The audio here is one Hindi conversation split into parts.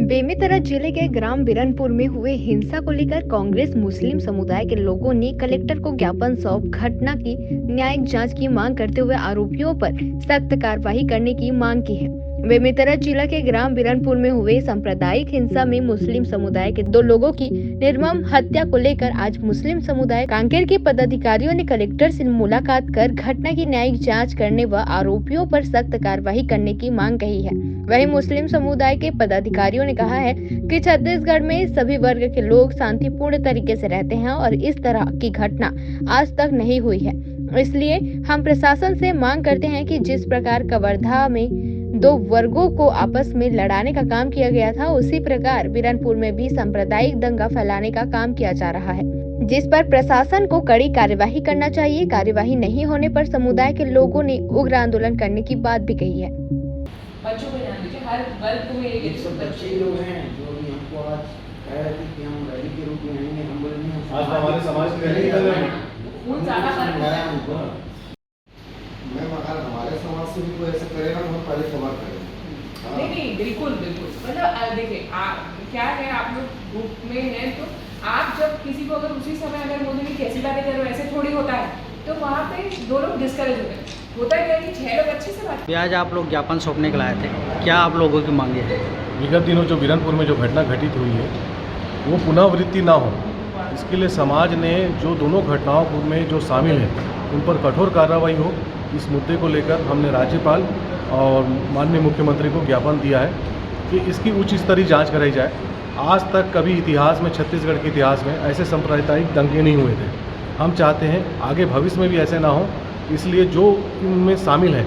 बेमेतरा जिले के ग्राम बिरनपुर में हुए हिंसा को लेकर कांग्रेस मुस्लिम समुदाय के लोगों ने कलेक्टर को ज्ञापन सौंप घटना की न्यायिक जांच की मांग करते हुए आरोपियों पर सख्त कार्रवाई करने की मांग की है। बेमेतरा जिला के ग्राम बिरनपुर में हुए सांप्रदायिक हिंसा में मुस्लिम समुदाय के 2 लोगों की निर्मम हत्या को लेकर आज मुस्लिम समुदाय कांकेर के पदाधिकारियों ने कलेक्टर से मुलाकात कर घटना की न्यायिक जाँच करने व आरोपियों पर सख्त कार्रवाई करने की मांग कही है। वहीं मुस्लिम समुदाय के पदाधिकारियों ने कहा है कि छत्तीसगढ़ में सभी वर्ग के लोग शांतिपूर्ण तरीके से रहते हैं और इस तरह की घटना आज तक नहीं हुई है। इसलिए हम प्रशासन से मांग करते हैं कि जिस प्रकार कवर्धा में 2 वर्गों को आपस में लड़ाने का काम किया गया था, उसी प्रकार बिरनपुर में भी सांप्रदायिक दंगा फैलाने का काम किया जा रहा है, जिस पर प्रशासन को कड़ी कार्यवाही करना चाहिए। कार्यवाही नहीं होने पर समुदाय के लोगों ने उग्र आंदोलन करने की बात भी कही है। बच्चों को ध्यान दीजिए, हर वर्ग में एक सब बच्चे लोग हैं जो भी हमको आज कह रहे थे कि हम रैली के रूप में आएंगे। हम बोले नहीं, आज हमारे समाज के रैली कर रहे हैं। खून ज्यादा कर रहे हैं हमको। मैं अगर हमारे समाज से भी कोई ऐसा करेगा तो हम पहले खबर करेंगे। नहीं बिल्कुल बिल्कुल, मतलब देखिए क्या है, आप लोग ग्रुप में हैं तो आप जब किसी को अगर उसी समय अगर बोलते हैं कैसी बातें करो, ऐसे थोड़ी होता है, तो वहाँ पे 2 लोग डिस्करेज होते हैं। होता क्या है कि 6 लोग अच्छे से बात। आज आप लोग ज्ञापन सौंपने के लाए थे, क्या आप लोगों की मांगे हैं? विगत दिनों जो बिरनपुर में जो घटना घटित हुई है वो पुनरावृत्ति ना हो, इसके लिए समाज ने जो दोनों घटनाओं में जो शामिल हैं उन पर कठोर कार्रवाई हो, इस मुद्दे को लेकर हमने राज्यपाल और माननीय मुख्यमंत्री को ज्ञापन दिया है कि इसकी उच्च स्तरीय जांच कराई जाए। आज तक कभी इतिहास में, छत्तीसगढ़ के इतिहास में ऐसे सांप्रदायिक दंगे नहीं हुए थे। हम चाहते हैं आगे भविष्य में भी ऐसे ना हो, इसलिए जो इनमें शामिल हैं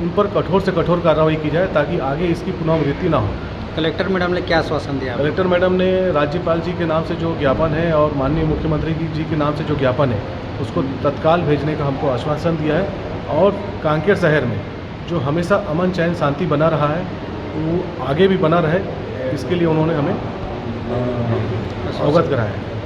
उन पर कठोर से कठोर कार्रवाई की जाए ताकि आगे इसकी पुनरावृत्ति ना हो। कलेक्टर मैडम ने क्या आश्वासन दिया? कलेक्टर मैडम ने राज्यपाल जी के नाम से जो ज्ञापन है और माननीय मुख्यमंत्री जी के नाम से जो ज्ञापन है उसको तत्काल भेजने का हमको आश्वासन दिया है। और कांकेर शहर में जो हमेशा अमन चैन शांति बना रहा है वो आगे भी बना रहे, इसके लिए उन्होंने हमें अवगत कराया है।